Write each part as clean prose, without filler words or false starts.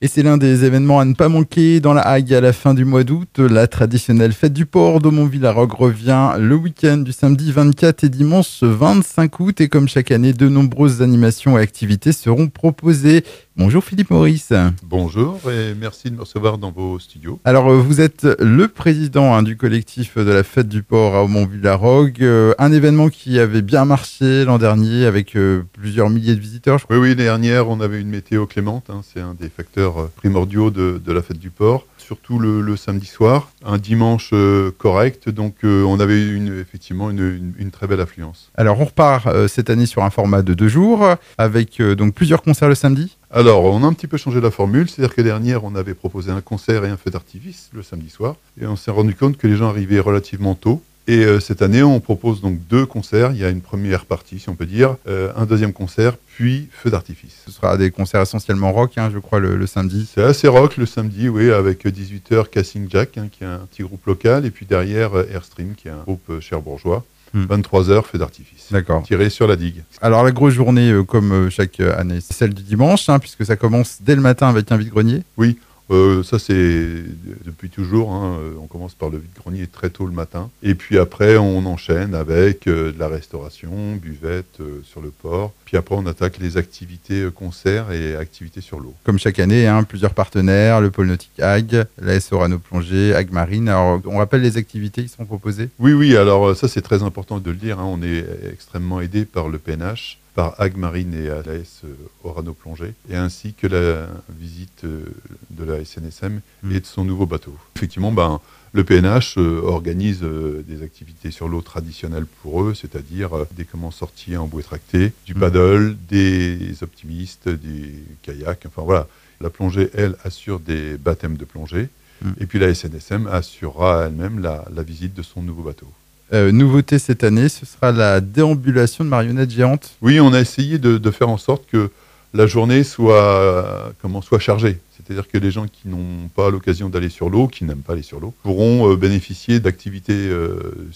Et c'est l'un des événements à ne pas manquer dans la Hague à la fin du mois d'août. La traditionnelle fête du port d'Aumont-Villarogue revient le week-end du samedi 24 et dimanche 25 août. Et comme chaque année, de nombreuses animations et activités seront proposées. Bonjour Philippe Maurice. Bonjour et merci de me recevoir dans vos studios. Alors vous êtes le président du collectif de la fête du port à Aumont-Villarogue. Un événement qui avait bien marché l'an dernier avec plusieurs milliers de visiteurs. Oui, l'année dernière, on avait une météo clémente. C'est un des facteurs primordiaux de la fête du port. Surtout le samedi soir, un dimanche correct. Donc on avait effectivement une très belle affluence. Alors on repart cette année sur un format de 2 jours avec donc plusieurs concerts le samedi. Alors, on a un petit peu changé la formule, c'est-à-dire que dernière, on avait proposé un concert et un feu d'artifice le samedi soir, et on s'est rendu compte que les gens arrivaient relativement tôt. Et cette année, on propose donc 2 concerts. Il y a une première partie, si on peut dire, un deuxième concert, puis feu d'artifice. Ce sera des concerts essentiellement rock, je crois, le samedi. C'est assez rock le samedi, oui, avec 18h Casting Jack, qui est un petit groupe local, et puis derrière Airstream, qui est un groupe cherbourgeois. 23h, feu d'artifice. D'accord. Tiré sur la digue. Alors la grosse journée, comme chaque année, c'est celle du dimanche, puisque ça commence dès le matin avec un vide-grenier. Oui, ça c'est depuis toujours. On commence par le vide-grenier très tôt le matin. Et puis après, on enchaîne avec de la restauration, buvette sur le port. Puis après, on attaque les activités concerts et activités sur l'eau. Comme chaque année, plusieurs partenaires, le pôle nautique Hague, l'AS Orano Plongée, Hague Marine. Alors, on rappelle les activités qui sont proposées ? Oui, alors ça c'est très important de le dire. On est extrêmement aidé par le PNH, par Hague Marine et l'AS Orano Plongée, et ainsi que la visite de la SNSM et de son nouveau bateau. Effectivement, le PNH organise des activités sur l'eau traditionnelles pour eux, c'est-à-dire des sorties en bouée tractée, du paddle, des optimistes, des kayaks, enfin voilà. La plongée, elle, assure des baptêmes de plongée, et puis la SNSM assurera elle-même la visite de son nouveau bateau. Nouveauté cette année, ce sera la déambulation de marionnettes géantes. Oui, on a essayé de faire en sorte que la journée soit chargée. C'est-à-dire que les gens qui n'ont pas l'occasion d'aller sur l'eau, qui n'aiment pas aller sur l'eau, pourront bénéficier d'activités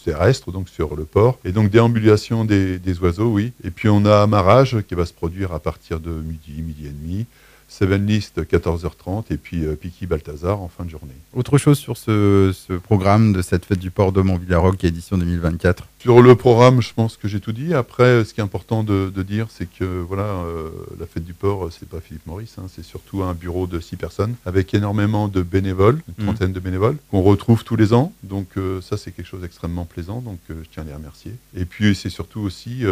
terrestres, donc sur le port, et donc déambulation des oiseaux, oui. Et puis on a amarrage qui va se produire à partir de midi et demi, Seven List 14h30 et puis Piki Balthazar en fin de journée. Autre chose sur ce programme de cette fête du port d'Aumont-Villarogue édition 2024 ? Sur le programme, je pense que j'ai tout dit. Après, ce qui est important de dire, c'est que la fête du port, c'est pas Philippe Maurice, c'est surtout un bureau de 6 personnes avec énormément de bénévoles, une trentaine de bénévoles qu'on retrouve tous les ans. Donc ça, c'est quelque chose d'extrêmement plaisant. Donc je tiens à les remercier. Et puis c'est surtout aussi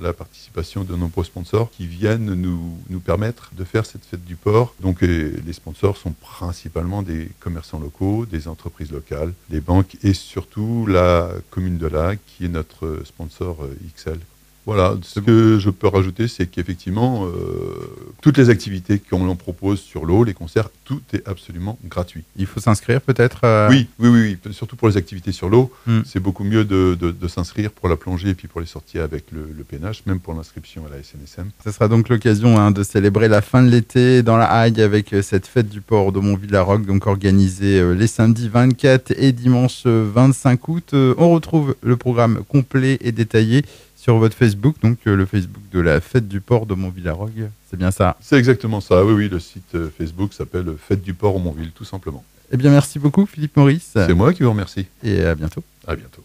la participation de nombreux sponsors qui viennent nous permettre de faire cette fête du port. Donc les sponsors sont principalement des commerçants locaux, des entreprises locales, les banques et surtout la commune de Lague qui est notre sponsor XL. Voilà, ce que je peux rajouter, c'est qu'effectivement, toutes les activités qu'on l'on propose sur l'eau, les concerts, tout est absolument gratuit. Il faut s'inscrire peut-être Oui, surtout pour les activités sur l'eau, c'est beaucoup mieux de s'inscrire pour la plongée et puis pour les sorties avec le PNH, même pour l'inscription à la SNSM. Ce sera donc l'occasion de célébrer la fin de l'été dans la Hague avec cette fête du port d'Aumont-Villarogue, donc organisée les samedis 24 et dimanche 25 août. On retrouve le programme complet et détaillé sur votre Facebook, donc le Facebook de la fête du port d'Aumont-Villarogue. C'est bien ça ? C'est exactement ça, oui, le site Facebook s'appelle Fête du port Aumontville, tout simplement. Eh bien, merci beaucoup Philippe Maurice. C'est moi qui vous remercie. Et à bientôt. À bientôt.